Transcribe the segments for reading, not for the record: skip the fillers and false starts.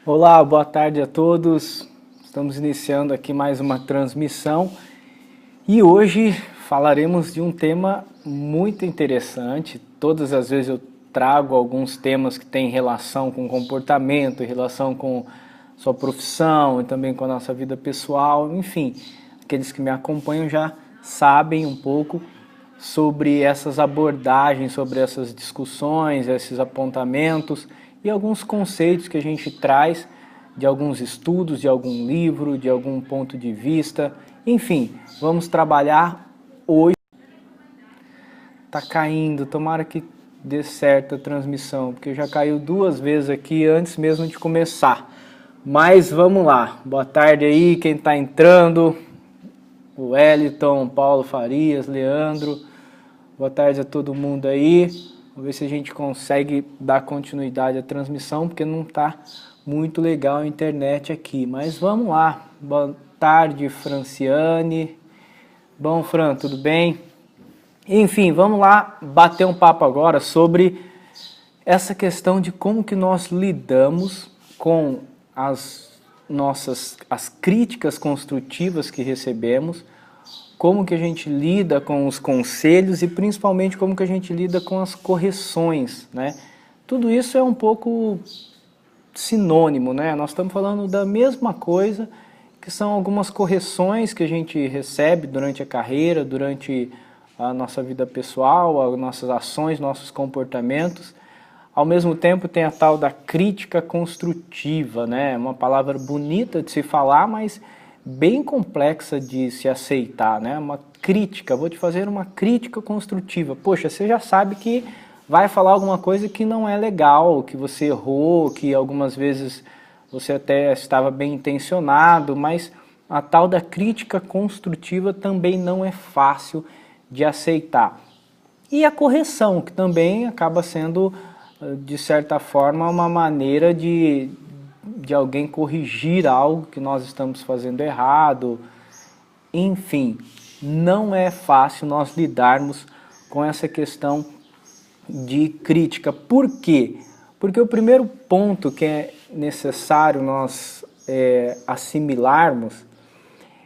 Olá, boa tarde a todos. Estamos iniciando aqui mais uma transmissão e hoje falaremos de um tema muito interessante. Todas as vezes eu trago alguns temas que têm relação com comportamento, relação com sua profissão e também com a nossa vida pessoal. Enfim, aqueles que me acompanham já sabem um pouco sobre essas abordagens, sobre essas discussões, esses apontamentos e alguns conceitos que a gente traz de alguns estudos, de algum livro, de algum ponto de vista. Enfim, vamos trabalhar hoje. Tá caindo, tomara que dê certo a transmissão, porque já caiu 2 vezes aqui antes mesmo de começar. Mas vamos lá, boa tarde aí, quem está entrando, o Wellington, Paulo Farias, Leandro, boa tarde a todo mundo aí. Vamos ver se a gente consegue dar continuidade à transmissão, porque não está muito legal a internet aqui. Mas vamos lá. Boa tarde, Franciane. Bom, Fran, tudo bem? Enfim, vamos lá bater um papo agora sobre essa questão de como que nós lidamos com as críticas construtivas que recebemos, como que a gente lida com os conselhos e principalmente como que a gente lida com as correções, né? Tudo isso é um pouco sinônimo, né? Nós estamos falando da mesma coisa, que são algumas correções que a gente recebe durante a carreira, durante a nossa vida pessoal, as nossas ações, nossos comportamentos. Ao mesmo tempo tem a tal da crítica construtiva, né? Uma palavra bonita de se falar, mas bem complexa de se aceitar, né? Uma crítica, vou te fazer uma crítica construtiva. Poxa, você já sabe que vai falar alguma coisa que não é legal, que você errou, que algumas vezes você até estava bem intencionado, mas a tal da crítica construtiva também não é fácil de aceitar. E a correção, que também acaba sendo, de certa forma, uma maneira de alguém corrigir algo que nós estamos fazendo errado. Enfim, não é fácil nós lidarmos com essa questão de crítica. Por quê? Porque o primeiro ponto que é necessário nós assimilarmos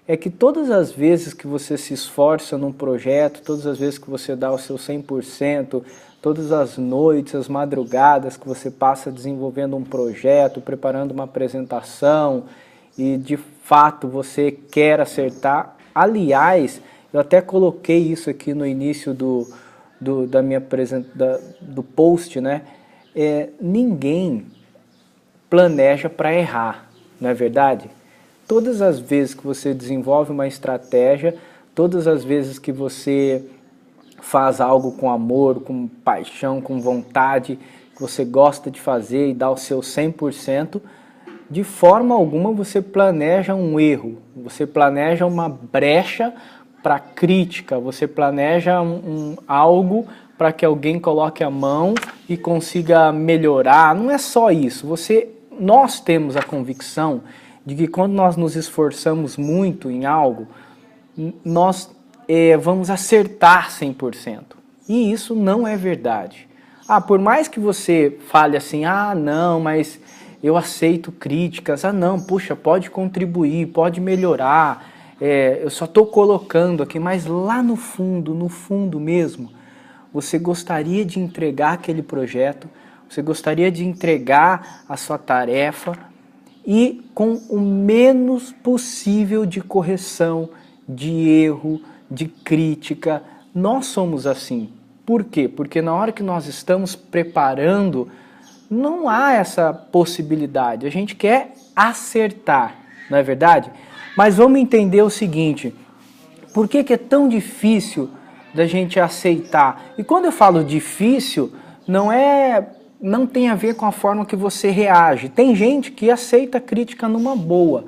é que todas as vezes que você se esforça num projeto, todas as vezes que você dá o seu 100%, todas as noites, as madrugadas que você passa desenvolvendo um projeto, preparando uma apresentação e de fato você quer acertar. Aliás, eu até coloquei isso aqui no início do post, né? Ninguém planeja para errar, não é verdade? Todas as vezes que você desenvolve uma estratégia, todas as vezes que você faz algo com amor, com paixão, com vontade, que você gosta de fazer e dá o seu 100%, de forma alguma você planeja um erro, você planeja uma brecha para crítica, você planeja algo para que alguém coloque a mão e consiga melhorar. Não é só isso, nós temos a convicção de que quando nós nos esforçamos muito em algo, nós vamos acertar 100%. E isso não é verdade. Por mais que você fale assim, não, mas eu aceito críticas, não, puxa, pode contribuir, pode melhorar, eu só estou colocando aqui, mas lá no fundo mesmo, você gostaria de entregar aquele projeto, você gostaria de entregar a sua tarefa e com o menos possível de correção, de erro, de crítica. Nós somos assim. Por quê? Porque na hora que nós estamos preparando, não há essa possibilidade. A gente quer acertar, não é verdade? Mas vamos entender o seguinte, por que é tão difícil da gente aceitar? E quando eu falo difícil, não tem a ver com a forma que você reage. Tem gente que aceita a crítica numa boa.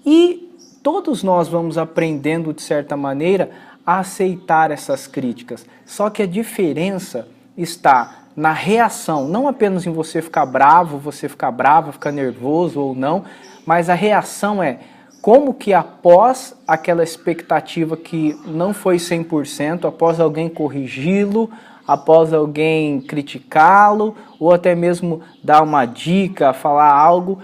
E todos nós vamos aprendendo, de certa maneira, a aceitar essas críticas. Só que a diferença está na reação, não apenas em você ficar bravo, você ficar bravo, ficar nervoso ou não, mas a reação é como que após aquela expectativa que não foi 100%, após alguém corrigi-lo, após alguém criticá-lo, ou até mesmo dar uma dica, falar algo,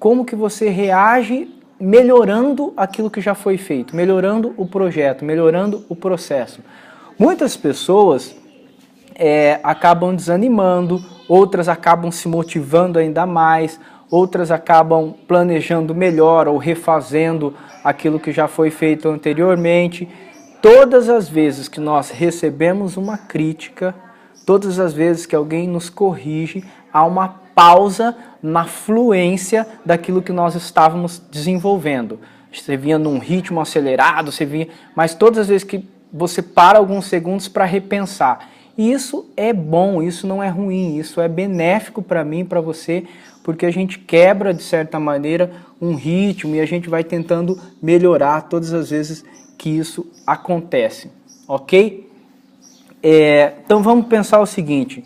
como que você reage melhorando aquilo que já foi feito, melhorando o projeto, melhorando o processo. Muitas pessoas acabam desanimando, outras acabam se motivando ainda mais, outras acabam planejando melhor ou refazendo aquilo que já foi feito anteriormente. Todas as vezes que nós recebemos uma crítica, todas as vezes que alguém nos corrige, há uma pausa na fluência daquilo que nós estávamos desenvolvendo. Você vinha num ritmo acelerado, mas todas as vezes que você para alguns segundos para repensar. E isso é bom, isso não é ruim, isso é benéfico para mim, para você, porque a gente quebra, de certa maneira, um ritmo e a gente vai tentando melhorar todas as vezes que isso acontece, ok? Então vamos pensar o seguinte,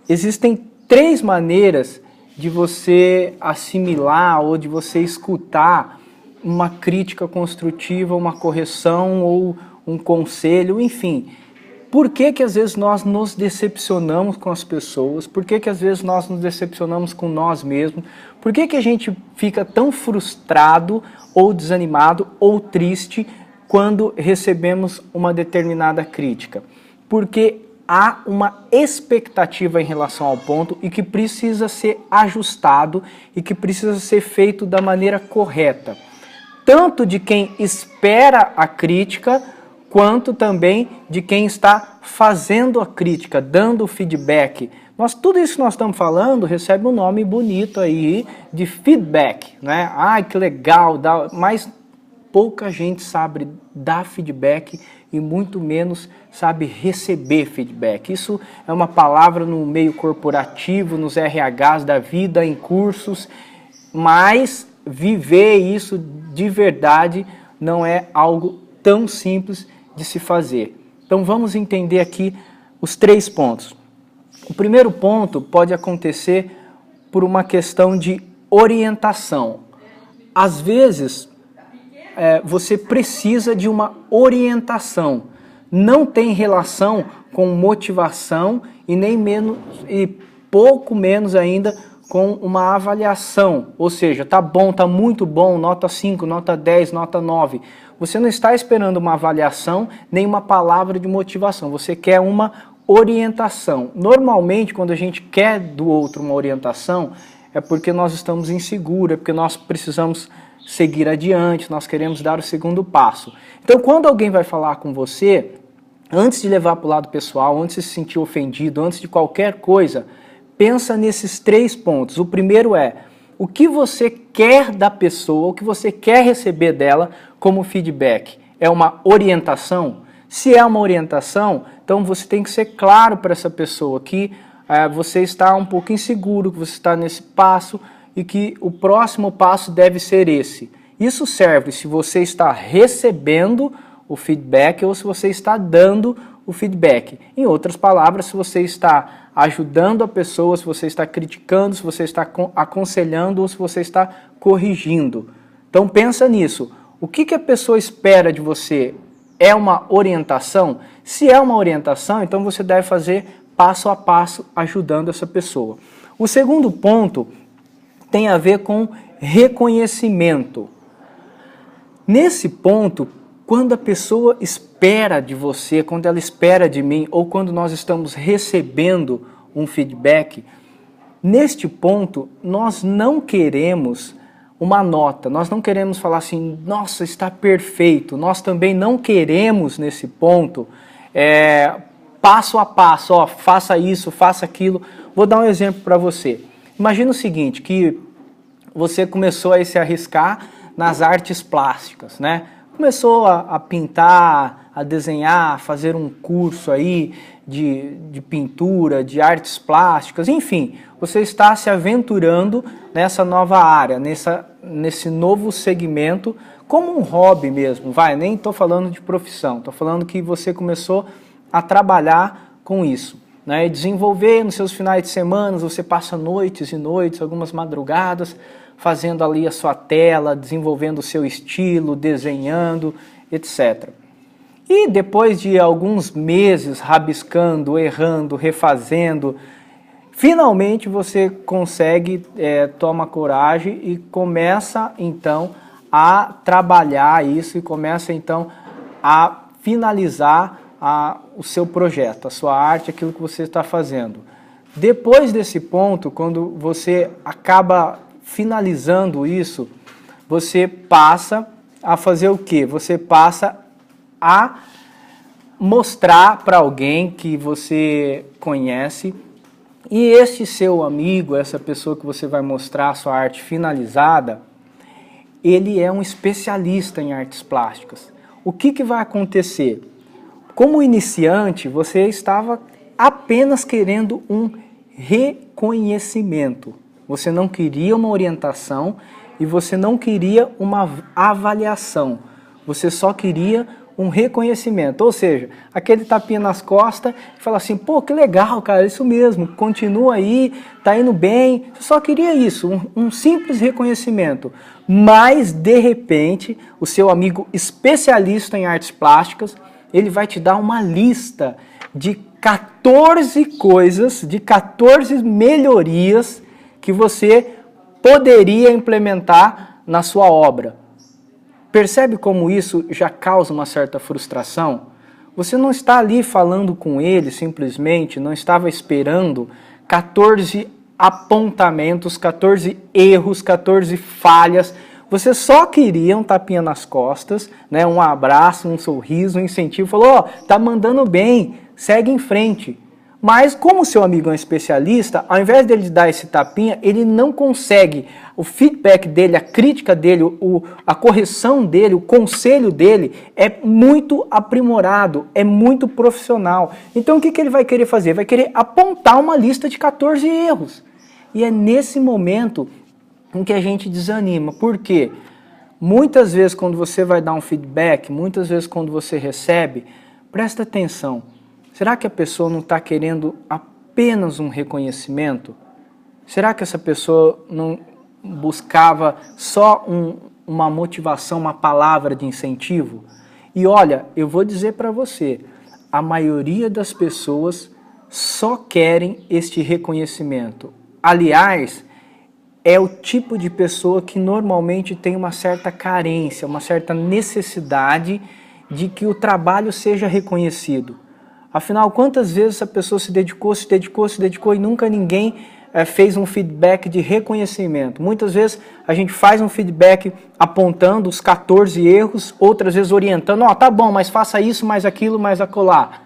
existem 3 maneiras de você assimilar ou de você escutar uma crítica construtiva, uma correção ou um conselho, enfim. Por que às vezes nós nos decepcionamos com as pessoas? Por que às vezes nós nos decepcionamos com nós mesmos? Por que a gente fica tão frustrado ou desanimado ou triste quando recebemos uma determinada crítica? Porque há uma expectativa em relação ao ponto e que precisa ser ajustado e que precisa ser feito da maneira correta. Tanto de quem espera a crítica, quanto também de quem está fazendo a crítica, dando o feedback. Tudo isso que nós estamos falando recebe um nome bonito aí de feedback, né? Ai, que legal, mas pouca gente sabe dar feedback e muito menos sabe receber feedback. Isso é uma palavra no meio corporativo, nos RHs da vida, em cursos, mas viver isso de verdade não é algo tão simples de se fazer. Então vamos entender aqui os 3 pontos. O primeiro ponto pode acontecer por uma questão de orientação. Às vezes você precisa de uma orientação. Não tem relação com motivação e nem menos e pouco menos ainda com uma avaliação. Ou seja, tá bom, tá muito bom, nota 5, nota 10, nota 9. Você não está esperando uma avaliação nem uma palavra de motivação. Você quer uma orientação. Normalmente, quando a gente quer do outro uma orientação, é porque nós estamos inseguros, é porque nós precisamos seguir adiante, nós queremos dar o segundo passo. Então, quando alguém vai falar com você, antes de levar para o lado pessoal, antes de se sentir ofendido, antes de qualquer coisa, pensa nesses 3 pontos. O primeiro é o que você quer da pessoa, o que você quer receber dela como feedback. É uma orientação? Se é uma orientação, então você tem que ser claro para essa pessoa que você está um pouco inseguro, que você está nesse passo e que o próximo passo deve ser esse. Isso serve se você está recebendo o feedback ou se você está dando o feedback. Em outras palavras, se você está ajudando a pessoa, se você está criticando, se você está aconselhando ou se você está corrigindo. Então pensa nisso. O que a pessoa espera de você? É uma orientação? Se é uma orientação, então você deve fazer passo a passo ajudando essa pessoa. O segundo ponto tem a ver com reconhecimento. Nesse ponto, quando a pessoa espera de você, quando ela espera de mim, ou quando nós estamos recebendo um feedback, neste ponto nós não queremos uma nota, nós não queremos falar assim, nossa, está perfeito. Nós também não queremos nesse ponto, passo a passo, ó, faça isso, faça aquilo. Vou dar um exemplo para você. Imagina o seguinte, que você começou a se arriscar nas artes plásticas, né? Começou a pintar, a desenhar, a fazer um curso aí de pintura, de artes plásticas, enfim, você está se aventurando nessa nova área, nesse novo segmento, como um hobby mesmo, nem estou falando de profissão, estou falando que você começou a trabalhar com isso, né? E desenvolver nos seus finais de semana, você passa noites e noites, algumas madrugadas, fazendo ali a sua tela, desenvolvendo o seu estilo, desenhando, etc. E depois de alguns meses rabiscando, errando, refazendo, Finalmente você consegue, toma coragem e começa então a trabalhar isso e começa então a finalizar o seu projeto, a sua arte, aquilo que você está fazendo. Depois desse ponto, quando você acaba finalizando isso, você passa a fazer o quê? Você passa a mostrar para alguém que você conhece, e esse seu amigo, essa pessoa que você vai mostrar a sua arte finalizada, ele é um especialista em artes plásticas. O que vai acontecer? Como iniciante, você estava apenas querendo um reconhecimento. Você não queria uma orientação e você não queria uma avaliação. Você só queria um reconhecimento, ou seja, aquele tapinha nas costas e fala assim, pô, que legal, cara, isso mesmo, continua aí, tá indo bem. Você só queria isso, um simples reconhecimento. Mas, de repente, o seu amigo especialista em artes plásticas, ele vai te dar uma lista de 14 coisas, de 14 melhorias que você poderia implementar na sua obra. Percebe como isso já causa uma certa frustração? Você não está ali falando com ele simplesmente, não estava esperando 14 apontamentos, 14 erros, 14 falhas. Você só queria um tapinha nas costas, né, um abraço, um sorriso, um incentivo. Falou, ó, tá mandando bem, segue em frente. Mas como o seu amigo é um especialista, ao invés dele dar esse tapinha, ele não consegue. O feedback dele, a crítica dele, a correção dele, o conselho dele é muito aprimorado, é muito profissional. Então o que ele vai querer fazer? Vai querer apontar uma lista de 14 erros. E é nesse momento em que a gente desanima. Por quê? Muitas vezes quando você vai dar um feedback, muitas vezes quando você recebe, presta atenção. Será que a pessoa não está querendo apenas um reconhecimento? Será que essa pessoa não buscava só uma motivação, uma palavra de incentivo? E olha, eu vou dizer para você, a maioria das pessoas só querem este reconhecimento. Aliás, é o tipo de pessoa que normalmente tem uma certa carência, uma certa necessidade de que o trabalho seja reconhecido. Afinal, quantas vezes essa pessoa se dedicou e nunca ninguém fez um feedback de reconhecimento? Muitas vezes a gente faz um feedback apontando os 14 erros, outras vezes orientando, ó, tá bom, mas faça isso, mais aquilo, mais acolá.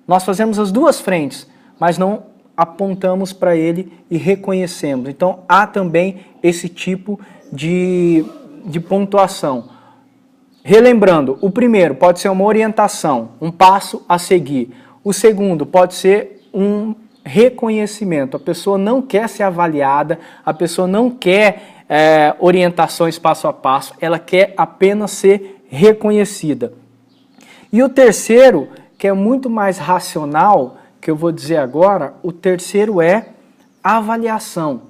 Nós fazemos as duas frentes, mas não apontamos para ele e reconhecemos. Então há também esse tipo de pontuação. Relembrando, o primeiro pode ser uma orientação, um passo a seguir. O segundo pode ser um reconhecimento. A pessoa não quer ser avaliada, a pessoa não quer orientações passo a passo, ela quer apenas ser reconhecida. E o terceiro, que é muito mais racional, que eu vou dizer agora, o terceiro é a avaliação.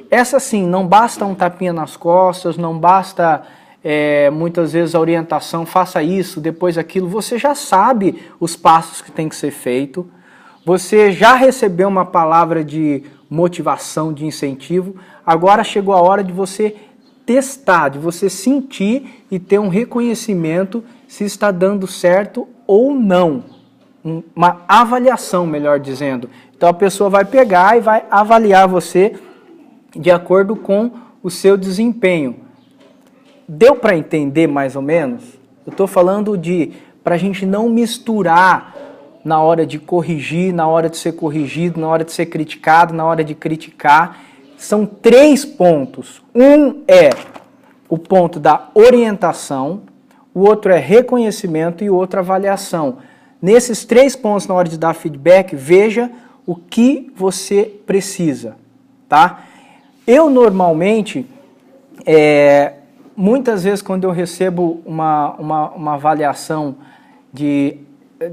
Essa sim, não basta um tapinha nas costas, não basta... muitas vezes a orientação, faça isso, depois aquilo, você já sabe os passos que tem que ser feito, você já recebeu uma palavra de motivação, de incentivo, agora chegou a hora de você testar, de você sentir e ter um reconhecimento se está dando certo ou não, uma avaliação, melhor dizendo. Então a pessoa vai pegar e vai avaliar você de acordo com o seu desempenho. Deu para entender mais ou menos? Eu estou falando para a gente não misturar na hora de corrigir, na hora de ser corrigido, na hora de ser criticado, na hora de criticar. São 3 pontos. Um é o ponto da orientação, o outro é reconhecimento e o outro avaliação. Nesses 3 pontos, na hora de dar feedback, veja o que você precisa, tá? Eu normalmente... muitas vezes quando eu recebo uma avaliação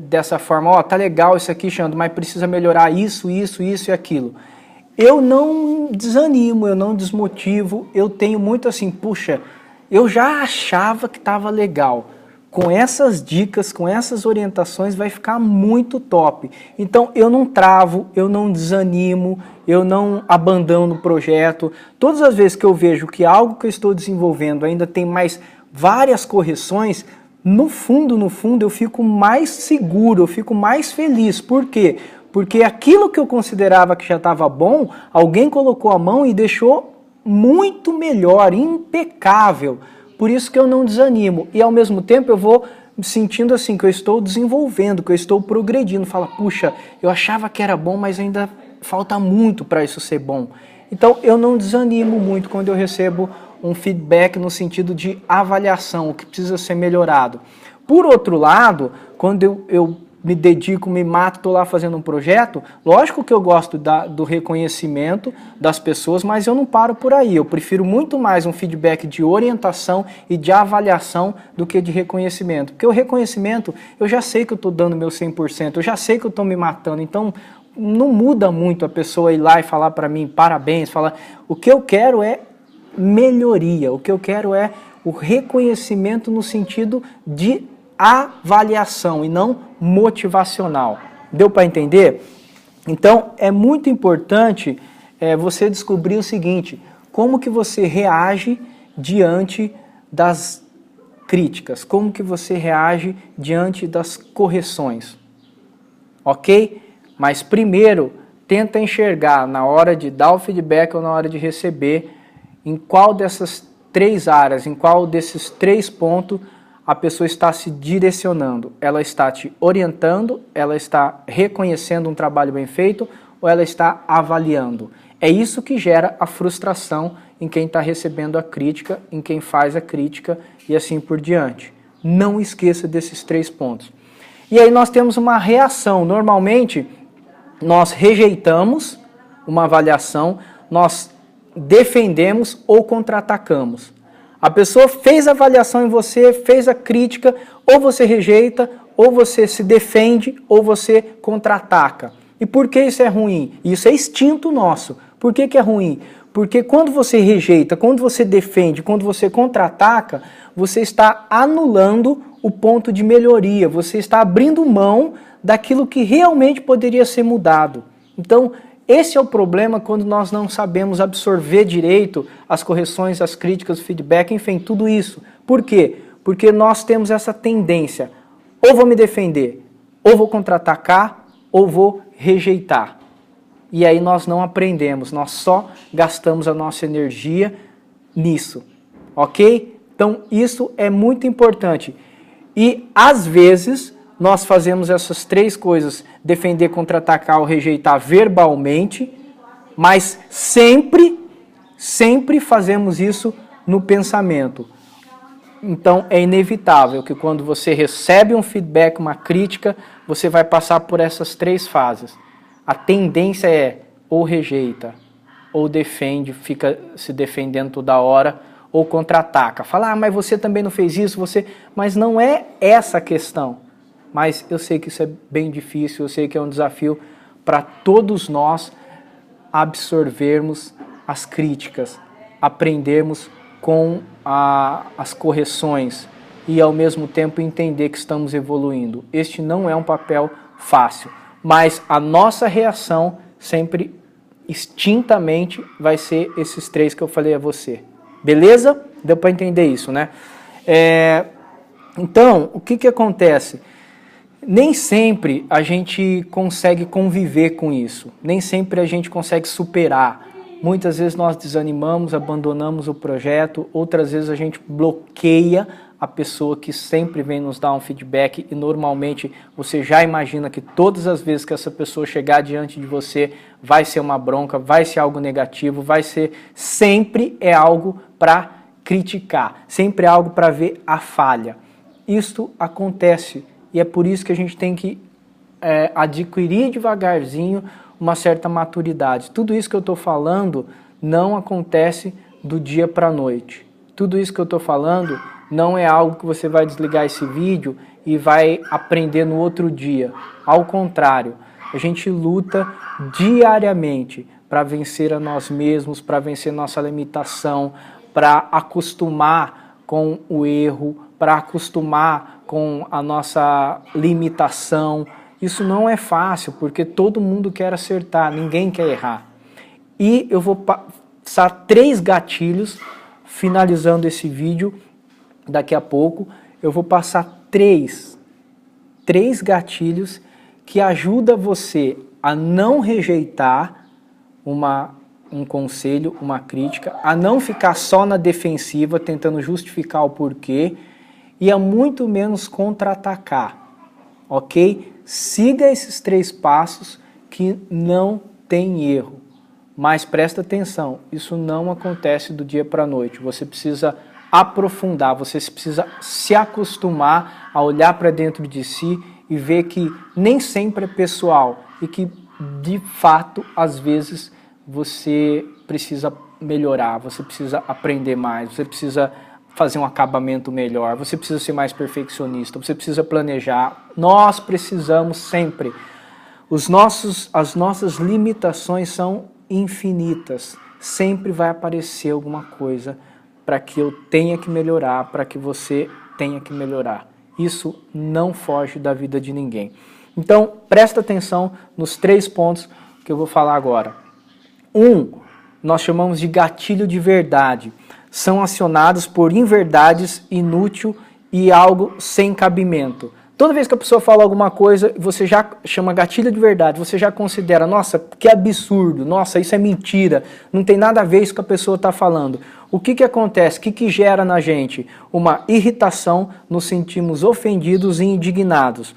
dessa forma, ó, tá legal isso aqui, Xandro, mas precisa melhorar isso e aquilo. Eu não desanimo, eu não desmotivo, eu tenho muito assim, puxa, eu já achava que estava legal, com essas dicas, com essas orientações, vai ficar muito top. Então, eu não travo, eu não desanimo, eu não abandono o projeto. Todas as vezes que eu vejo que algo que eu estou desenvolvendo ainda tem mais várias correções, no fundo, eu fico mais seguro, eu fico mais feliz. Por quê? Porque aquilo que eu considerava que já estava bom, alguém colocou a mão e deixou muito melhor, impecável. Por isso que eu não desanimo. E ao mesmo tempo eu vou sentindo assim que eu estou desenvolvendo, que eu estou progredindo. Fala, puxa, eu achava que era bom, mas ainda falta muito para isso ser bom. Então eu não desanimo muito quando eu recebo um feedback no sentido de avaliação, o que precisa ser melhorado. Por outro lado, quando eu me dedico, me mato, estou lá fazendo um projeto, lógico que eu gosto do reconhecimento das pessoas, mas eu não paro por aí. Eu prefiro muito mais um feedback de orientação e de avaliação do que de reconhecimento. Porque o reconhecimento, eu já sei que eu estou dando meu 100%, eu já sei que eu estou me matando, então não muda muito a pessoa ir lá e falar para mim, parabéns, falar. O que eu quero é melhoria, o que eu quero é o reconhecimento no sentido de avaliação e não motivacional. Deu para entender? Então, é muito importante você descobrir o seguinte, como que você reage diante das críticas, como que você reage diante das correções, ok? Mas primeiro, tenta enxergar na hora de dar o feedback ou na hora de receber, em qual dessas 3 áreas, em qual desses 3 pontos a pessoa está se direcionando. Ela está te orientando, ela está reconhecendo um trabalho bem feito ou ela está avaliando. É isso que gera a frustração em quem está recebendo a crítica, em quem faz a crítica e assim por diante. Não esqueça desses 3 pontos. E aí nós temos uma reação. Normalmente, nós rejeitamos uma avaliação, nós defendemos ou contra-atacamos. A pessoa fez a avaliação em você, fez a crítica, ou você rejeita, ou você se defende, ou você contra-ataca. E por que isso é ruim? Isso é instinto nosso. Por que é ruim? Porque quando você rejeita, quando você defende, quando você contra-ataca, você está anulando o ponto de melhoria, você está abrindo mão daquilo que realmente poderia ser mudado. Então, esse é o problema quando nós não sabemos absorver direito as correções, as críticas, o feedback, enfim, tudo isso. Por quê? Porque nós temos essa tendência, ou vou me defender, ou vou contra-atacar, ou vou rejeitar. E aí nós não aprendemos, nós só gastamos a nossa energia nisso, ok? Então isso é muito importante. E às vezes nós fazemos essas 3 coisas, defender, contra-atacar ou rejeitar verbalmente, mas sempre fazemos isso no pensamento. Então é inevitável que quando você recebe um feedback, uma crítica, você vai passar por essas 3 fases. A tendência é ou rejeita, ou defende, fica se defendendo toda hora, ou contra-ataca. Fala, mas você também não fez isso, mas não é essa a questão. Mas eu sei que isso é bem difícil, eu sei que é um desafio para todos nós absorvermos as críticas, aprendermos com as correções e ao mesmo tempo entender que estamos evoluindo. Este não é um papel fácil, mas a nossa reação sempre instintamente vai ser esses 3 que eu falei a você. Beleza? Deu para entender isso, né? Então, o que acontece? Nem sempre a gente consegue conviver com isso, nem sempre a gente consegue superar. Muitas vezes nós desanimamos, abandonamos o projeto, outras vezes a gente bloqueia a pessoa que sempre vem nos dar um feedback e normalmente você já imagina que todas as vezes que essa pessoa chegar diante de você vai ser uma bronca, vai ser algo negativo, sempre é algo para criticar, sempre é algo para ver a falha. Isto acontece. E é por isso que a gente tem que adquirir devagarzinho uma certa maturidade. Tudo isso que eu estou falando não acontece do dia para a noite. Tudo isso que eu estou falando não é algo que você vai desligar esse vídeo e vai aprender no outro dia. Ao contrário, a gente luta diariamente para vencer a nós mesmos, para vencer nossa limitação, para acostumar com o erro, para acostumar com a nossa limitação. Isso não é fácil, porque todo mundo quer acertar, ninguém quer errar. E eu vou passar 3 gatilhos, finalizando esse vídeo, daqui a pouco, eu vou passar 3 gatilhos que ajudam você a não rejeitar um conselho, uma crítica, a não ficar só na defensiva, tentando justificar o porquê, e a muito menos contra-atacar, ok? Siga esses 3 passos que não tem erro. Mas presta atenção, isso não acontece do dia para a noite. Você precisa aprofundar, você precisa se acostumar a olhar para dentro de si e ver que nem sempre é pessoal e que, de fato, às vezes você precisa melhorar, você precisa aprender mais, você precisa fazer um acabamento melhor, você precisa ser mais perfeccionista, você precisa planejar. Nós precisamos sempre. As nossas limitações são infinitas. Sempre vai aparecer alguma coisa para que eu tenha que melhorar, para que você tenha que melhorar. Isso não foge da vida de ninguém. Então, presta atenção nos 3 pontos que eu vou falar agora. 1, nós chamamos de gatilho de verdade. São acionados por inverdades, inútil e algo sem cabimento. Toda vez que a pessoa fala alguma coisa, você já chama gatilho de verdade, você já considera, nossa, que absurdo, nossa, isso é mentira, não tem nada a ver isso que a pessoa está falando. O que acontece? O que gera na gente? Uma irritação, nos sentimos ofendidos e indignados.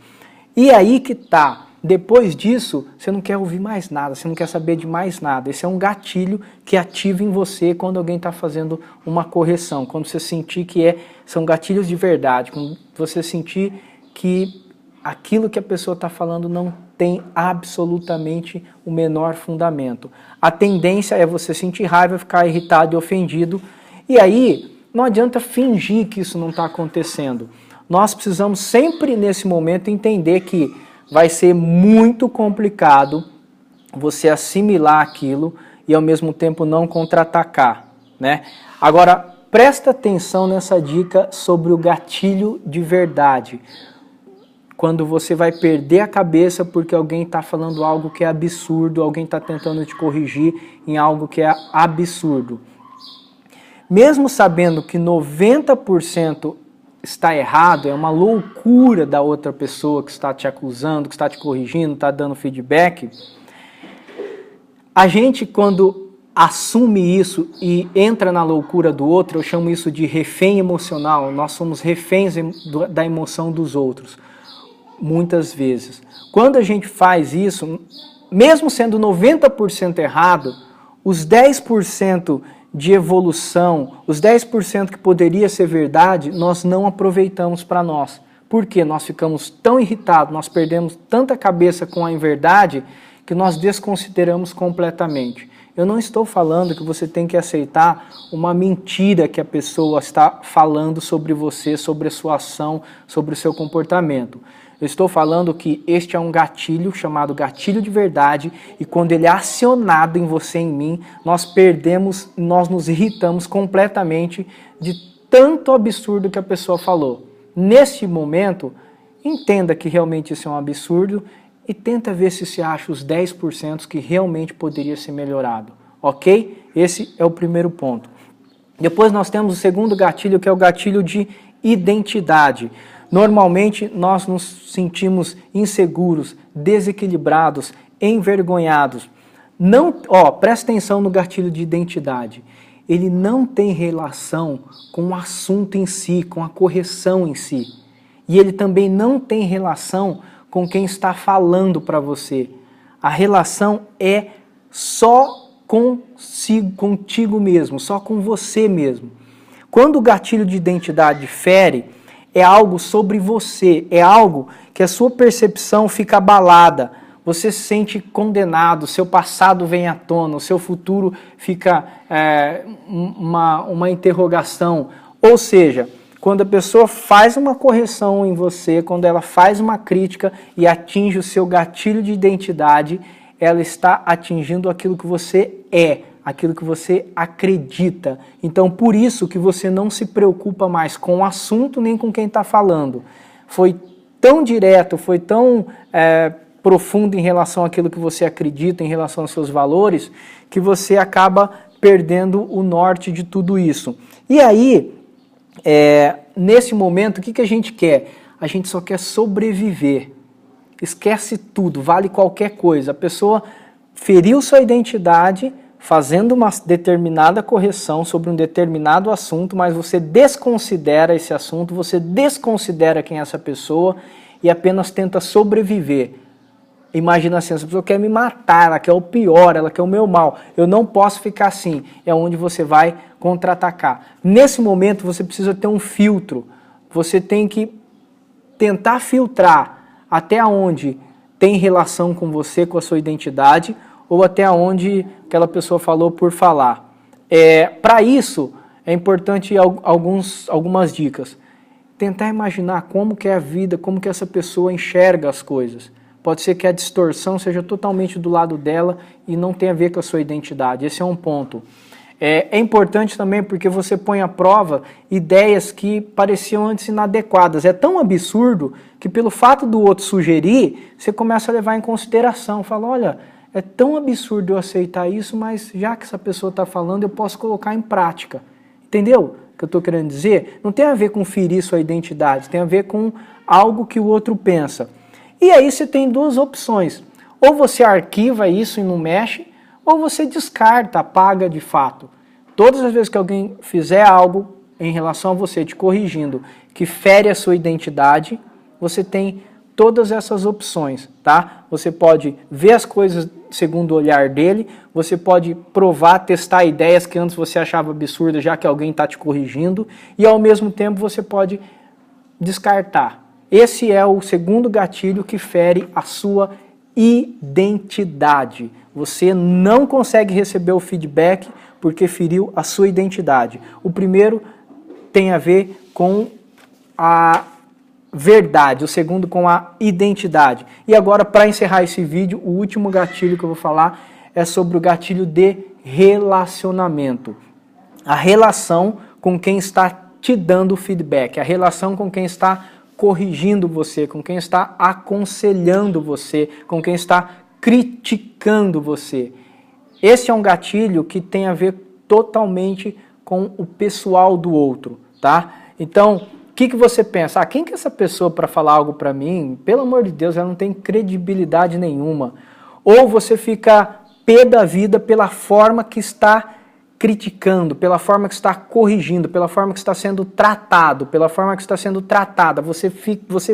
E aí que tá. Depois disso, você não quer ouvir mais nada, você não quer saber de mais nada. Esse é um gatilho que ativa em você quando alguém está fazendo uma correção, quando você sentir que são gatilhos de verdade, quando você sentir que aquilo que a pessoa está falando não tem absolutamente o menor fundamento. A tendência é você sentir raiva, ficar irritado e ofendido, e aí não adianta fingir que isso não está acontecendo. Nós precisamos sempre nesse momento entender que vai ser muito complicado você assimilar aquilo e ao mesmo tempo não contra-atacar, né? Agora, presta atenção nessa dica sobre o gatilho de verdade. Quando você vai perder a cabeça porque alguém está falando algo que é absurdo, alguém está tentando te corrigir em algo que é absurdo. Mesmo sabendo que 90% está errado, é uma loucura da outra pessoa que está te acusando, que está te corrigindo, está dando feedback, a gente, quando assume isso e entra na loucura do outro, eu chamo isso de refém emocional, nós somos reféns da emoção dos outros, muitas vezes. Quando a gente faz isso, mesmo sendo 90% errado, os 10% de evolução, os 10% que poderia ser verdade, nós não aproveitamos para nós. Por quê? Nós ficamos tão irritados, nós perdemos tanta cabeça com a inverdade que nós desconsideramos completamente. Eu não estou falando que você tem que aceitar uma mentira que a pessoa está falando sobre você, sobre a sua ação, sobre o seu comportamento. Eu estou falando que este é um gatilho chamado gatilho de verdade e quando ele é acionado em você e em mim, nós nos irritamos completamente de tanto absurdo que a pessoa falou. Nesse momento, entenda que realmente isso é um absurdo e tenta ver se você acha os 10% que realmente poderia ser melhorado, ok? Esse é o primeiro ponto. Depois nós temos o segundo gatilho, que é o gatilho de identidade. Normalmente nós nos sentimos inseguros, desequilibrados, envergonhados. Presta atenção no gatilho de identidade. Ele não tem relação com o assunto em si, com a correção em si. E ele também não tem relação com quem está falando para você. A relação é só contigo mesmo, só com você mesmo. Quando o gatilho de identidade fere, é algo sobre você, é algo que a sua percepção fica abalada, você se sente condenado, seu passado vem à tona, o seu futuro fica uma interrogação. Ou seja, quando a pessoa faz uma correção em você, quando ela faz uma crítica e atinge o seu gatilho de identidade, ela está atingindo aquilo que você é, aquilo que você acredita. Então, por isso que você não se preocupa mais com o assunto nem com quem está falando. Foi tão direto, foi tão profundo em relação àquilo que você acredita, em relação aos seus valores, que você acaba perdendo o norte de tudo isso. E aí, nesse momento, o que a gente quer? A gente só quer sobreviver. Esquece tudo, vale qualquer coisa. A pessoa feriu sua identidade fazendo uma determinada correção sobre um determinado assunto, mas você desconsidera esse assunto, você desconsidera quem é essa pessoa e apenas tenta sobreviver. Imagina assim, essa pessoa quer me matar, ela quer o pior, ela quer o meu mal. Eu não posso ficar assim. É onde você vai contra-atacar. Nesse momento você precisa ter um filtro. Você tem que tentar filtrar até onde tem relação com você, com a sua identidade, ou até onde aquela pessoa falou por falar. Para isso, é importante algumas dicas. Tentar imaginar como que é a vida, como que essa pessoa enxerga as coisas. Pode ser que a distorção seja totalmente do lado dela e não tenha a ver com a sua identidade. Esse é um ponto. É importante também porque você põe à prova ideias que pareciam antes inadequadas. É tão absurdo que pelo fato do outro sugerir, você começa a levar em consideração. Fala, olha, é tão absurdo eu aceitar isso, mas já que essa pessoa está falando, eu posso colocar em prática. Entendeu o que eu estou querendo dizer? Não tem a ver com ferir sua identidade, tem a ver com algo que o outro pensa. E aí você tem duas opções. Ou você arquiva isso e não mexe, ou você descarta, apaga de fato. Todas as vezes que alguém fizer algo em relação a você, te corrigindo, que fere a sua identidade, você tem todas essas opções, tá? Você pode ver as coisas segundo o olhar dele, você pode provar, testar ideias que antes você achava absurdas, já que alguém está te corrigindo, e ao mesmo tempo você pode descartar. Esse é o segundo gatilho que fere a sua identidade. Você não consegue receber o feedback porque feriu a sua identidade. O primeiro tem a ver com a verdade, o segundo com a identidade. E agora, para encerrar esse vídeo, o último gatilho que eu vou falar é sobre o gatilho de relacionamento. A relação com quem está te dando feedback, a relação com quem está corrigindo você, com quem está aconselhando você, com quem está criticando você. Esse é um gatilho que tem a ver totalmente com o pessoal do outro, tá? Então, o que você pensa? Quem que é essa pessoa para falar algo para mim? Pelo amor de Deus, ela não tem credibilidade nenhuma. Ou você fica pé da vida pela forma que está criticando, pela forma que está corrigindo, pela forma que está sendo tratado, pela forma que está sendo tratada. Você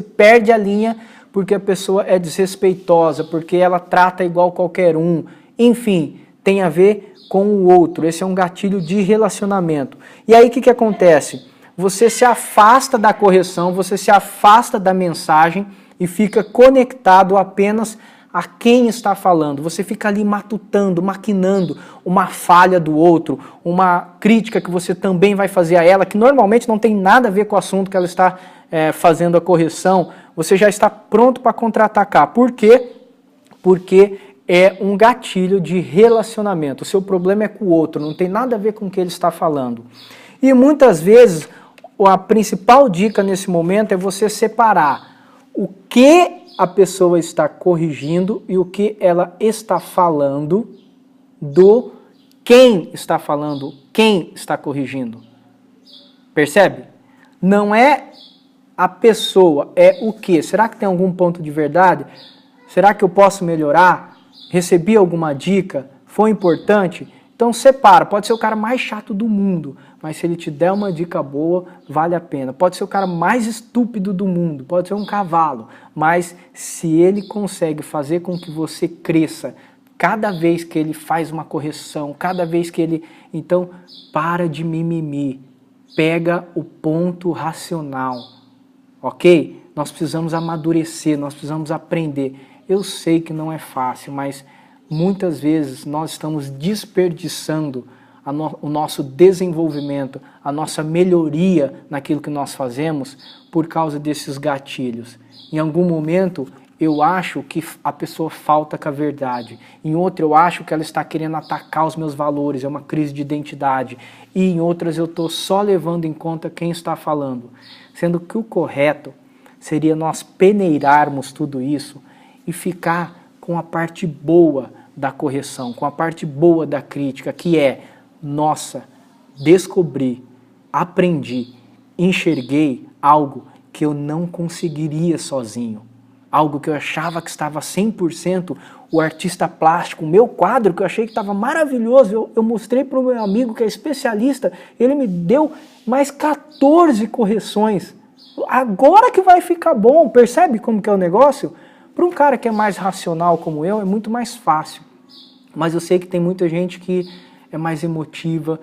perde a linha porque a pessoa é desrespeitosa, porque ela trata igual qualquer um. Enfim, tem a ver com o outro. Esse é um gatilho de relacionamento. E aí o que acontece? Você se afasta da correção, você se afasta da mensagem e fica conectado apenas a quem está falando. Você fica ali matutando, maquinando uma falha do outro, uma crítica que você também vai fazer a ela, que normalmente não tem nada a ver com o assunto que ela está fazendo a correção. Você já está pronto para contra-atacar. Por quê? Porque é um gatilho de relacionamento. O seu problema é com o outro, não tem nada a ver com o que ele está falando. E muitas vezes, a principal dica nesse momento é você separar o que a pessoa está corrigindo e o que ela está falando do quem está falando, quem está corrigindo. Percebe? Não é a pessoa, é o que. Será que tem algum ponto de verdade? Será que eu posso melhorar? Recebi alguma dica? Foi importante? Então separa, pode ser o cara mais chato do mundo, mas se ele te der uma dica boa, vale a pena. Pode ser o cara mais estúpido do mundo, pode ser um cavalo, mas se ele consegue fazer com que você cresça, cada vez que ele faz uma correção, cada vez que ele... Então, para de mimimi, pega o ponto racional, ok? Nós precisamos amadurecer, nós precisamos aprender. Eu sei que não é fácil, mas muitas vezes nós estamos desperdiçando o nosso desenvolvimento, a nossa melhoria naquilo que nós fazemos por causa desses gatilhos. Em algum momento eu acho que a pessoa falta com a verdade. Em outra, eu acho que ela está querendo atacar os meus valores, é uma crise de identidade. E em outras, eu estou só levando em conta quem está falando. Sendo que o correto seria nós peneirarmos tudo isso e ficar com a parte boa da correção, com a parte boa da crítica, que é, nossa, descobri, aprendi, enxerguei algo que eu não conseguiria sozinho. Algo que eu achava que estava 100%, o artista plástico, o meu quadro que eu achei que estava maravilhoso, eu mostrei para o meu amigo que é especialista, ele me deu mais 14 correções. Agora que vai ficar bom, percebe como que é o negócio? Para um cara que é mais racional como eu, é muito mais fácil. Mas eu sei que tem muita gente que é mais emotiva.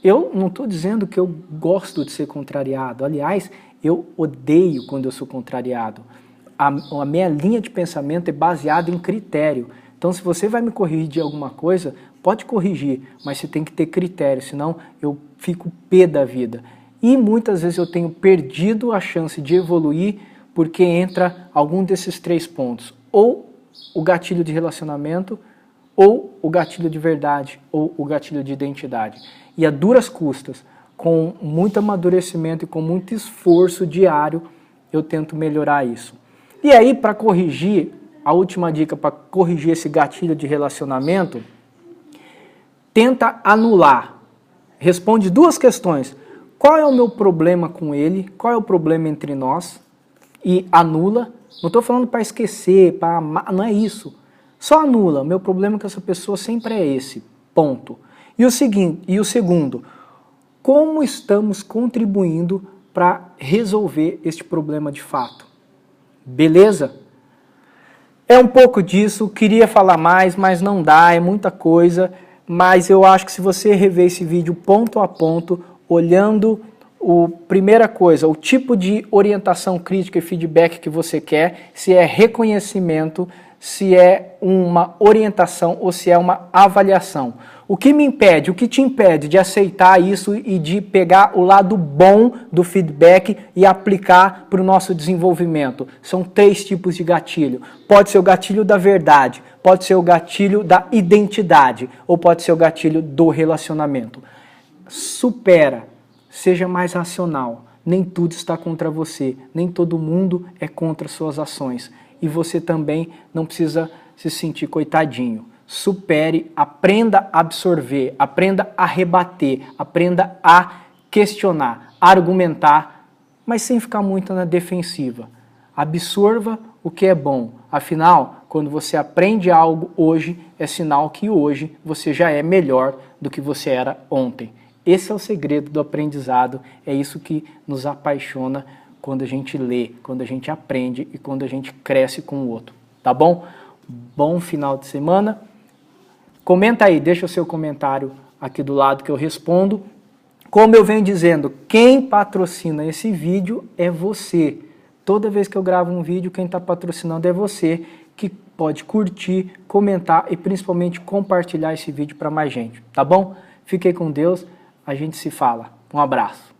Eu não estou dizendo que eu gosto de ser contrariado. Aliás, eu odeio quando eu sou contrariado. A minha linha de pensamento é baseada em critério. Então, se você vai me corrigir de alguma coisa, pode corrigir, mas você tem que ter critério, senão eu fico pé da vida. E muitas vezes eu tenho perdido a chance de evoluir porque entra algum desses 3 pontos. Ou o gatilho de relacionamento, ou o gatilho de verdade, ou o gatilho de identidade. E a duras custas, com muito amadurecimento e com muito esforço diário, eu tento melhorar isso. E aí, para corrigir, a última dica para corrigir esse gatilho de relacionamento, tenta anular. Responde 2 questões. Qual é o meu problema com ele? Qual é o problema entre nós? E anula. Não estou falando para esquecer, para amar, não é isso. Só anula. O meu problema com essa pessoa sempre é esse. Ponto. E o segundo, como estamos contribuindo para resolver este problema de fato? Beleza? É um pouco disso, queria falar mais, mas não dá, é muita coisa, mas eu acho que se você rever esse vídeo ponto a ponto, olhando primeira coisa, o tipo de orientação crítica e feedback que você quer, se é reconhecimento, se é uma orientação ou se é uma avaliação. O que me impede, o que te impede de aceitar isso e de pegar o lado bom do feedback e aplicar para o nosso desenvolvimento? São 3 tipos de gatilho. Pode ser o gatilho da verdade, pode ser o gatilho da identidade ou pode ser o gatilho do relacionamento. Supera, seja mais racional. Nem tudo está contra você, nem todo mundo é contra suas ações. E você também não precisa se sentir coitadinho. Supere, aprenda a absorver, aprenda a rebater, aprenda a questionar, a argumentar, mas sem ficar muito na defensiva. Absorva o que é bom. Afinal, quando você aprende algo hoje, é sinal que hoje você já é melhor do que você era ontem. Esse é o segredo do aprendizado, é isso que nos apaixona quando a gente lê, quando a gente aprende e quando a gente cresce com o outro. Tá bom? Bom final de semana. Comenta aí, deixa o seu comentário aqui do lado que eu respondo. Como eu venho dizendo, quem patrocina esse vídeo é você. Toda vez que eu gravo um vídeo, quem está patrocinando é você, que pode curtir, comentar e principalmente compartilhar esse vídeo para mais gente, tá bom? Fiquem com Deus, a gente se fala. Um abraço.